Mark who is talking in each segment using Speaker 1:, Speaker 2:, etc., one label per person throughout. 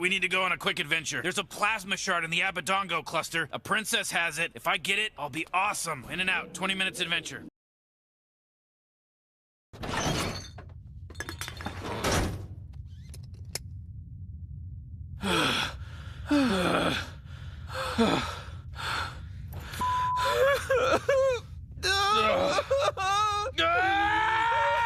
Speaker 1: we need to go on a quick adventure. There's a plasma shard in the Abadongo cluster. A princess has it. If I get it, I'll be awesome. In and out, 20 minutes adventure.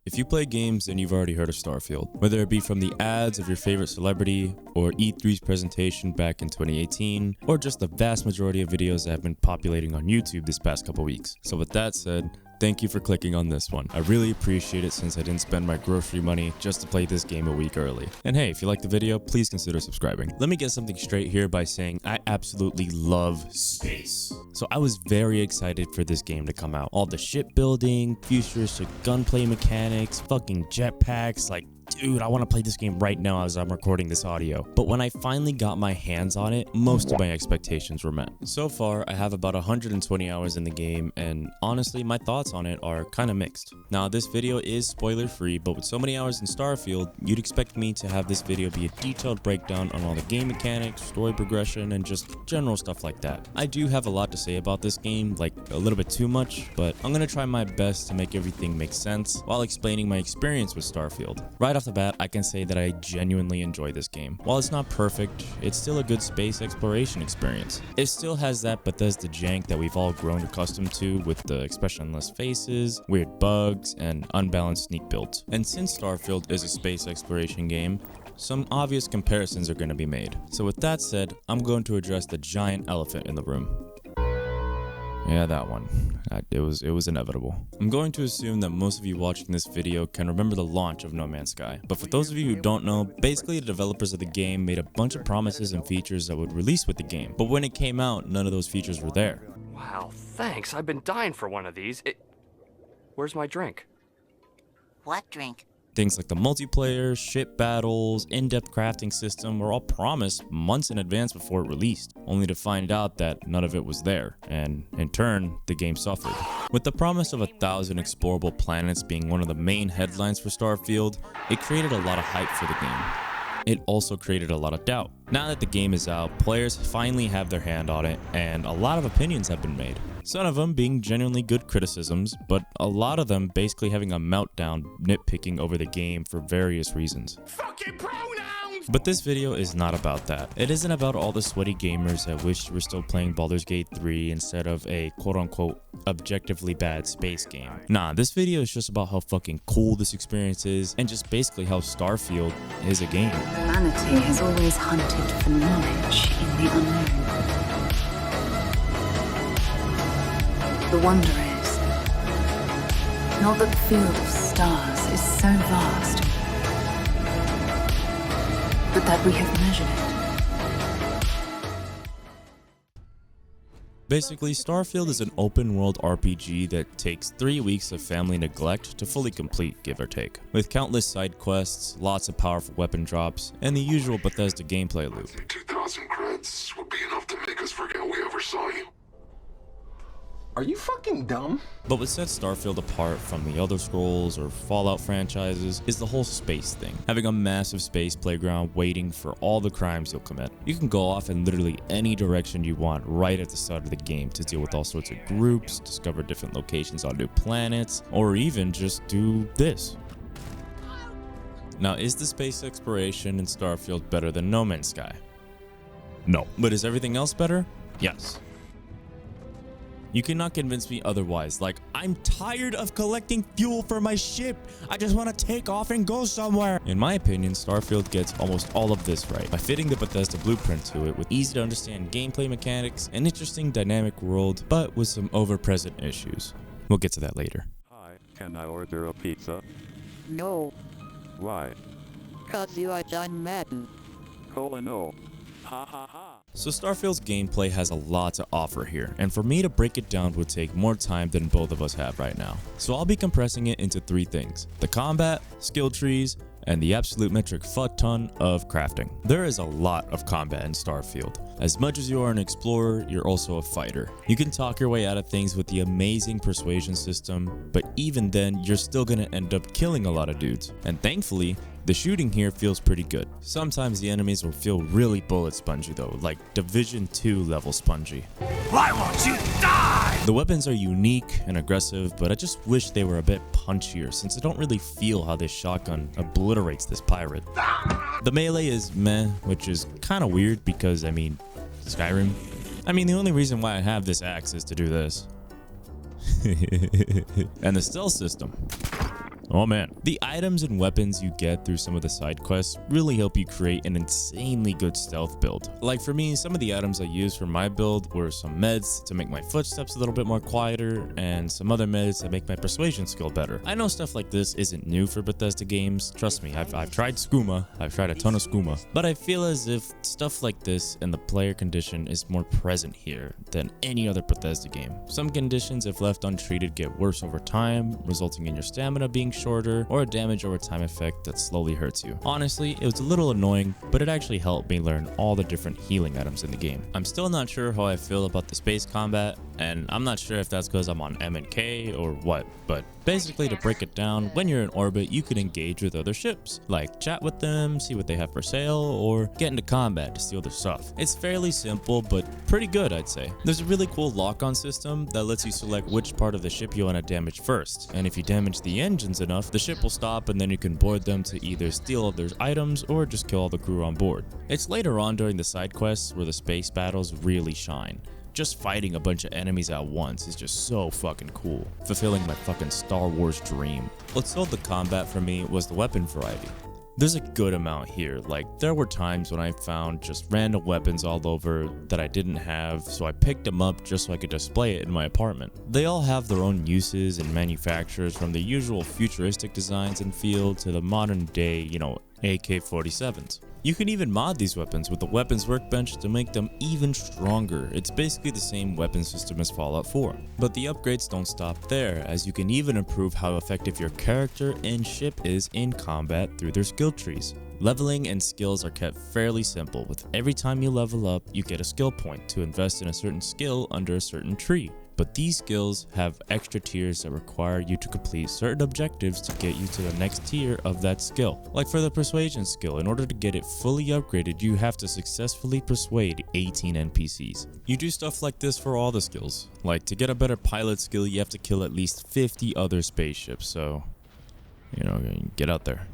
Speaker 2: If you play games, then you've already heard of Starfield. Whether it be from the ads of your favorite celebrity, or E3's presentation back in 2018, or just the vast majority of videos that have been populating on YouTube this past couple weeks. So with that said, thank you for clicking on this one. I really appreciate it since I didn't spend my grocery money just to play this game a week early. And hey, if you like the video, please consider subscribing. Let me get something straight here by saying I absolutely love space. So I was very excited for this game to come out. All the shipbuilding, futuristic gunplay mechanics, fucking jetpacks, like dude, I want to play this game right now as I'm recording this audio. But when I finally got my hands on it, most of my expectations were met. So far, I have about 120 hours in the game, and honestly, my thoughts on it are kind of mixed. Now, this video is spoiler free, but with so many hours in Starfield, you'd expect me to have this video be a detailed breakdown on all the game mechanics, story progression, and just general stuff like that. I do have a lot to say about this game, like a little bit too much, but I'm gonna try my best to make everything make sense while explaining my experience with Starfield. Right off the bat, I can say that I genuinely enjoy this game. While it's not perfect, it's still a good space exploration experience. It still has that Bethesda jank that we've all grown accustomed to with the expressionless faces, weird bugs, and unbalanced sneak builds. And since Starfield is a space exploration game, some obvious comparisons are going to be made. So with that said, I'm going to address the giant elephant in the room. Yeah, that one. It was inevitable. I'm going to assume that most of you watching this video can remember the launch of No Man's Sky. But for those of you who don't know, basically the developers of the game made a bunch of promises and features that would release with the game. But when it came out, none of those features were there.
Speaker 3: Wow, thanks. I've been dying for one of these. Where's my drink?
Speaker 4: What drink?
Speaker 2: Things like the multiplayer, ship battles, in-depth crafting system were all promised months in advance before it released, only to find out that none of it was there, and in turn, the game suffered. With the promise of 1,000 explorable planets being one of the main headlines for Starfield, it created a lot of hype for the game. It also created a lot of doubt. Now that the game is out, players finally have their hand on it, and a lot of opinions have been made. Some of them being genuinely good criticisms, but a lot of them basically having a meltdown nitpicking over the game for various reasons.
Speaker 1: Fucking pronouns!
Speaker 2: But this video is not about that. It isn't about all the sweaty gamers that wish we're still playing Baldur's Gate 3 instead of a quote-unquote objectively bad space game. Nah, this video is just about how fucking cool this experience is and just basically how Starfield is a game.
Speaker 4: Humanity has always hunted for knowledge in the unknown. The wonder is, not that the field of stars is so vast, but that we have measured it.
Speaker 2: Basically, Starfield is an open-world RPG that takes 3 weeks of family neglect to fully complete, give or take, with countless side quests, lots of powerful weapon drops, and the usual Bethesda gameplay loop.
Speaker 5: 2,000 credits would be enough to make us forget we ever saw you.
Speaker 6: Are you fucking dumb?
Speaker 2: But what sets Starfield apart from the Elder Scrolls or Fallout franchises is the whole space thing. Having a massive space playground waiting for all the crimes you'll commit. You can go off in literally any direction you want right at the start of the game to deal with all sorts of groups, discover different locations on new planets, or even just do this. Now, is the space exploration in Starfield better than No Man's Sky? No. But is everything else better? Yes. You cannot convince me otherwise. Like, I'm tired of collecting fuel for my ship. I just want to take off and go somewhere. In my opinion, Starfield gets almost all of this right by fitting the Bethesda blueprint to it with easy to understand gameplay mechanics, an interesting dynamic world, but with some over-present issues. We'll get to that later.
Speaker 7: Hi, can I order a pizza?
Speaker 8: No,
Speaker 7: Why?
Speaker 8: 'cause you are John Madden.
Speaker 7: No. Ha ha ha.
Speaker 2: So Starfield's gameplay has a lot to offer here, and for me to break it down would take more time than both of us have right now. So I'll be compressing it into 3 things: the combat, skill trees, and the absolute metric fuck ton of crafting. There is a lot of combat in Starfield. As much as you are an explorer, you're also a fighter. You can talk your way out of things with the amazing persuasion system, but even then, you're still gonna end up killing a lot of dudes. And thankfully, The shooting here feels pretty good. Sometimes the enemies will feel really bullet spongy though, like Division 2 level spongy.
Speaker 1: Why won't you die?
Speaker 2: The weapons are unique and aggressive, but I just wish they were a bit punchier since I don't really feel how this shotgun obliterates this pirate. The melee is meh, which is kind of weird because, I mean, Skyrim. I mean, the only reason why I have this axe is to do this. And the stealth system. Oh man. The items and weapons you get through some of the side quests really help you create an insanely good stealth build. Like for me, some of the items I used for my build were some meds to make my footsteps a little bit more quieter and some other meds to make my persuasion skill better. I know stuff like this isn't new for Bethesda games. Trust me, I've tried skooma. I've tried a ton of skooma. But I feel as if stuff like this and the player condition is more present here than any other Bethesda game. Some conditions, if left untreated, get worse over time, resulting in your stamina being shorter or a damage over time effect that slowly hurts you. Honestly, it was a little annoying, but it actually helped me learn all the different healing items in the game. I'm still not sure how I feel about the space combat, and I'm not sure if that's because I'm on M and K or what, but basically, to break it down, when you're in orbit, you can engage with other ships, like chat with them, see what they have for sale, or get into combat to steal their stuff. It's fairly simple, but pretty good, I'd say. There's a really cool lock-on system that lets you select which part of the ship you want to damage first, and if you damage the engines enough, the ship will stop and then you can board them to either steal all their items or just kill all the crew on board. It's later on during the side quests where the space battles really shine. Just fighting a bunch of enemies at once is just so fucking cool, fulfilling my fucking Star Wars dream. What sold the combat for me was the weapon variety. There's a good amount here, like there were times when I found just random weapons all over that I didn't have, so I picked them up just so I could display it in my apartment. They all have their own uses and manufacturers, from the usual futuristic designs and feel to the modern day, AK-47s. You can even mod these weapons with the weapons workbench to make them even stronger. It's basically the same weapon system as Fallout 4. But the upgrades don't stop there, as you can even improve how effective your character and ship is in combat through their skill trees. Leveling and skills are kept fairly simple, with every time you level up, you get a skill point to invest in a certain skill under a certain tree. But these skills have extra tiers that require you to complete certain objectives to get you to the next tier of that skill. Like for the persuasion skill, in order to get it fully upgraded, you have to successfully persuade 18 NPCs. You do stuff like this for all the skills. Like to get a better pilot skill, you have to kill at least 50 other spaceships, so, get out there.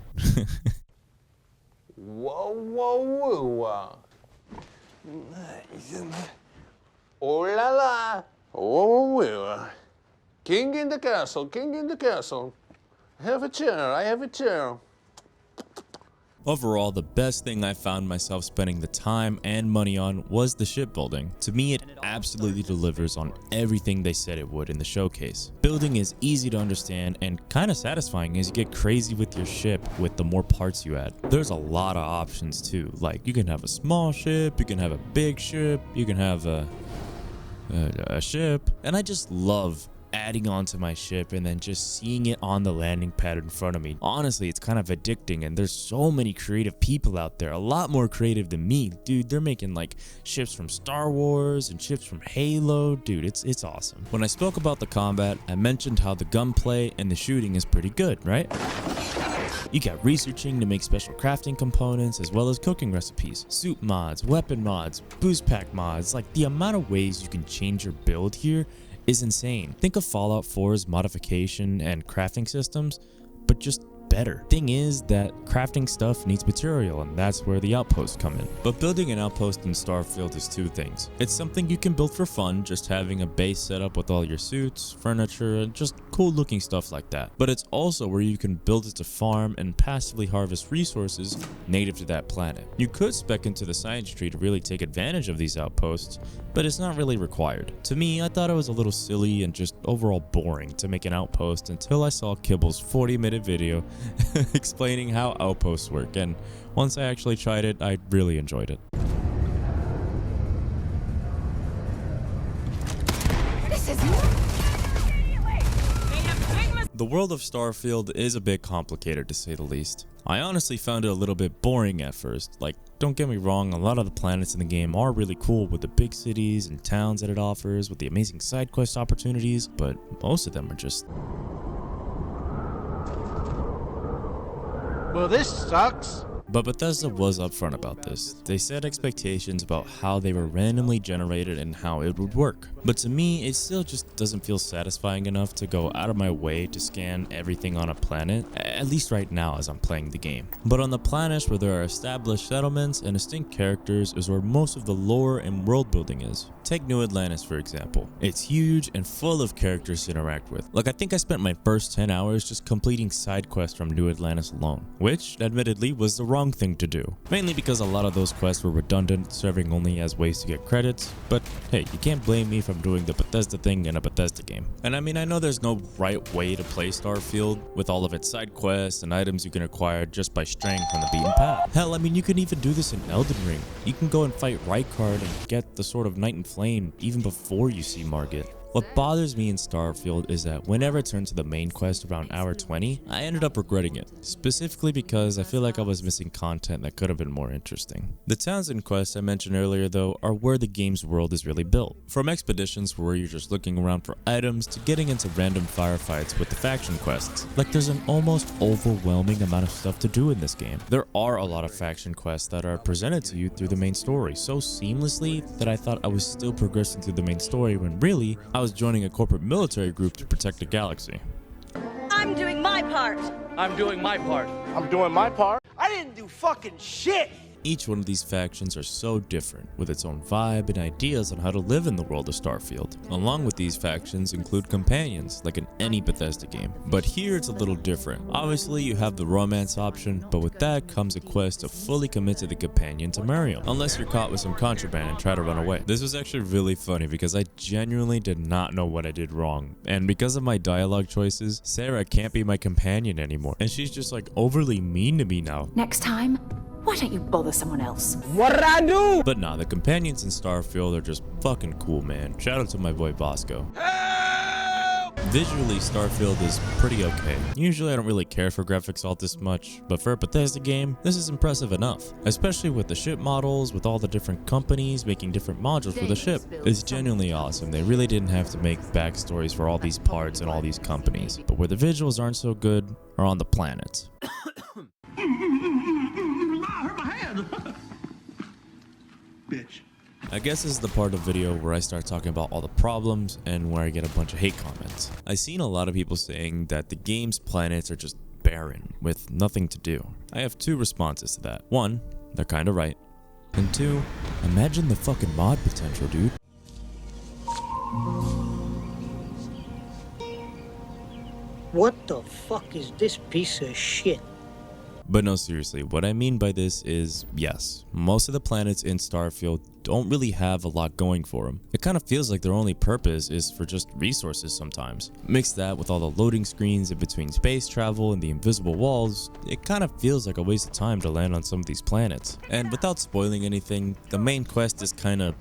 Speaker 6: Whoa, whoa, whoa. Oh la la. Oh, king in the castle, king in the castle. Have a chair, I have a chair.
Speaker 2: Overall, the best thing I found myself spending the time and money on was the shipbuilding. To me, it absolutely delivers on everything they said it would in the showcase. Building is easy to understand and kind of satisfying as you get crazy with your ship with the more parts you add. There's a lot of options too, like you can have a small ship, you can have a big ship, you can have a ship, and I just love adding onto my ship and then just seeing it on the landing pad in front of me. Honestly, it's kind of addicting, and there's so many creative people out there, a lot more creative than me. Dude, they're making like ships from Star Wars and ships from Halo. Dude, it's awesome. When I spoke about the combat, I mentioned how the gunplay and the shooting is pretty good, right? You got researching to make special crafting components as well as cooking recipes, suit mods, weapon mods, boost pack mods. Like the amount of ways you can change your build here is insane. Think of Fallout 4's modification and crafting systems, but just better. Thing is that crafting stuff needs material, and that's where the outposts come in. But building an outpost in Starfield is two things. It's something you can build for fun, just having a base set up with all your suits, furniture, and just cool looking stuff like that. But it's also where you can build it to farm and passively harvest resources native to that planet. You could spec into the science tree to really take advantage of these outposts, but it's not really required. To me, I thought it was a little silly and just overall boring to make an outpost until I saw Kibble's 40-minute video explaining how outposts work, and once I actually tried it, I really enjoyed it. The world of Starfield is a bit complicated, to say the least. I honestly found it a little bit boring at first. Like, don't get me wrong, a lot of the planets in the game are really cool with the big cities and towns that it offers, with the amazing side quest opportunities, but most of them are just
Speaker 6: Well, this sucks.
Speaker 2: But Bethesda was upfront about this. They set expectations about how they were randomly generated and how it would work. But to me, it still just doesn't feel satisfying enough to go out of my way to scan everything on a planet, at least right now as I'm playing the game. But on the planets where there are established settlements and distinct characters is where most of the lore and world building is. Take New Atlantis for example. It's huge and full of characters to interact with. Like, I think I spent my first 10 hours just completing side quests from New Atlantis alone, which admittedly was the wrong thing to do. Mainly because a lot of those quests were redundant, serving only as ways to get credits, but hey, you can't blame me for doing the Bethesda thing in a Bethesda game. And I mean, I know there's no right way to play Starfield with all of its side quests and items you can acquire just by straying from the beaten path. Hell, I mean, you can even do this in Elden Ring. You can go and fight Rykard and get the Sword of Night and Flame even before you see Margit. What bothers me in Starfield is that whenever I turned to the main quest around hour 20, I ended up regretting it, specifically because I feel like I was missing content that could have been more interesting. The towns and quests I mentioned earlier though are where the game's world is really built. From expeditions where you're just looking around for items to getting into random firefights with the faction quests. Like, there's an almost overwhelming amount of stuff to do in this game. There are a lot of faction quests that are presented to you through the main story so seamlessly that I thought I was still progressing through the main story when really I was joining a corporate military group to protect the galaxy.
Speaker 9: I'm doing my part.
Speaker 3: I'm doing my part.
Speaker 6: I'm doing my part.
Speaker 9: I didn't do fucking shit.
Speaker 2: Each one of these factions are so different, with its own vibe and ideas on how to live in the world of Starfield. Along with these factions include companions, like in any Bethesda game. But here it's a little different. Obviously you have the romance option, but with that comes a quest to fully commit to the companion to marry him, unless you're caught with some contraband and try to run away. This was actually really funny because I genuinely did not know what I did wrong. And because of my dialogue choices, Sarah can't be my companion anymore. And she's just like overly mean to me now.
Speaker 4: Next time, why don't you bother someone else?
Speaker 9: What did I do?
Speaker 2: But nah, the companions in Starfield are just fucking cool, man. Shout out to my boy Bosco. Visually, Starfield is pretty okay. Usually I don't really care for graphics all this much, but for a Bethesda game, this is impressive enough. Especially with the ship models, with all the different companies making different modules for the ship. It's genuinely awesome. They really didn't have to make backstories for all these parts and all these companies. But where the visuals aren't so good are on the planets.
Speaker 6: Bitch.
Speaker 2: I guess this is the part of the video where I start talking about all the problems and where I get a bunch of hate comments. I've seen a lot of people saying that the game's planets are just barren, with nothing to do. I have two responses to that. One, they're kinda right. And two, imagine the fucking mod potential, dude.
Speaker 9: What the fuck is this piece of shit?
Speaker 2: But no, seriously, what I mean by this is, yes, most of the planets in Starfield don't really have a lot going for them. It kind of feels like their only purpose is for just resources sometimes. Mix that with all the loading screens in between space travel and the invisible walls, it kind of feels like a waste of time to land on some of these planets. And without spoiling anything, the main quest is kind of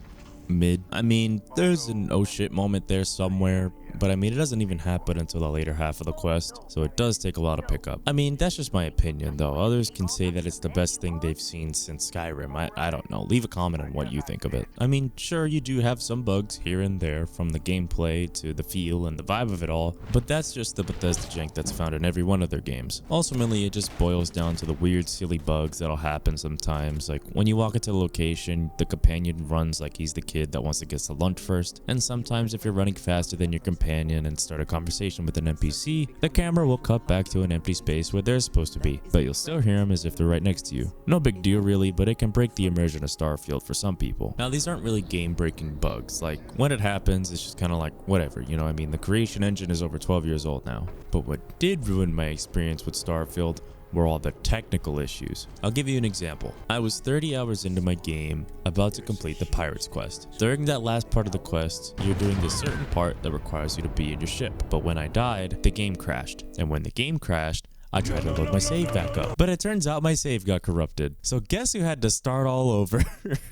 Speaker 2: mid. I mean, there's an oh shit moment there somewhere, but I mean, it doesn't even happen until the later half of the quest, so it does take a while to pick up. I mean, that's just my opinion though. Others can say that it's the best thing they've seen since Skyrim. I don't know. Leave a comment on what you think of it. I mean, sure, you do have some bugs here and there, from the gameplay to the feel and the vibe of it all, but that's just the Bethesda jank that's found in every one of their games. Ultimately, it just boils down to the weird, silly bugs that'll happen sometimes, like when you walk into a location, the companion runs like he's the kid that wants to get to lunch first, and sometimes if you're running faster than your companion and start a conversation with an NPC, the camera will cut back to an empty space where they're supposed to be, but you'll still hear them as if they're right next to you. No big deal really, but it can break the immersion of Starfield for some people. Now, these aren't really game-breaking bugs. Like, when it happens, it's just kind of like, whatever, you know what I mean? The creation engine is over 12 years old now. But what did ruin my experience with Starfield were all the technical issues. I'll give you an example. I was 30 hours into my game, about to complete the Pirate's Quest. During that last part of the quest, you're doing this certain part that requires you to be in your ship. But when I died, the game crashed. And when the game crashed, I tried to load my save back up, but it turns out my save got corrupted. So guess who had to start all over?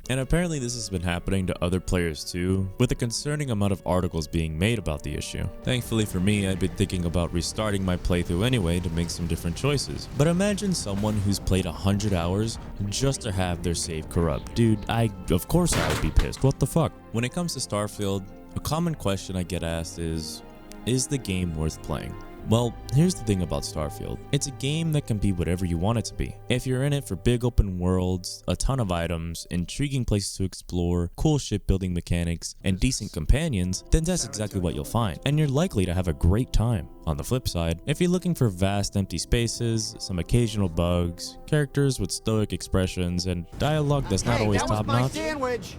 Speaker 2: And apparently this has been happening to other players too, with a concerning amount of articles being made about the issue. Thankfully for me, I've been thinking about restarting my playthrough anyway to make some different choices. But imagine someone who's played 100 hours just to have their save corrupt. Dude, of course I would be pissed. What the fuck? When it comes to Starfield, a common question I get asked is the game worth playing? Well, here's the thing about Starfield. It's a game that can be whatever you want it to be. If you're in it for big open worlds, a ton of items, intriguing places to explore, cool shipbuilding mechanics, and decent companions, then that's exactly what you'll find, and you're likely to have a great time. On the flip side, if you're looking for vast empty spaces, some occasional bugs, characters with stoic expressions, and dialogue that's not always top-notch,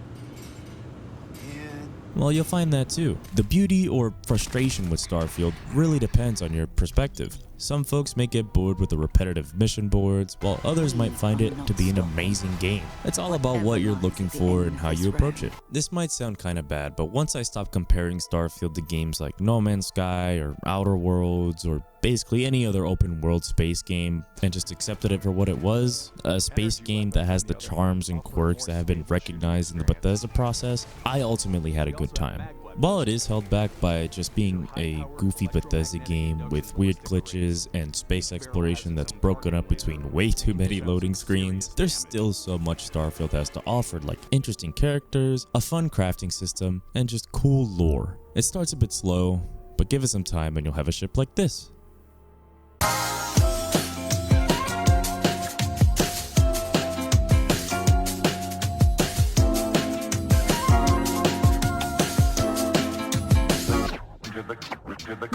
Speaker 2: well, you'll find that too. The beauty or frustration with Starfield really depends on your perspective. Some folks may get bored with the repetitive mission boards, while others might find it to be an amazing game. It's all about what you're looking for and how you approach it. This might sound kinda bad, but once I stopped comparing Starfield to games like No Man's Sky or Outer Worlds or basically any other open world space game and just accepted it for what it was, a space game that has the charms and quirks that have been recognized in the Bethesda process, I ultimately had a good time. While it is held back by just being a goofy Bethesda game with weird glitches and space exploration that's broken up between way too many loading screens, there's still so much Starfield has to offer, like interesting characters, a fun crafting system, and just cool lore. It starts a bit slow, but give it some time and you'll have a ship like this.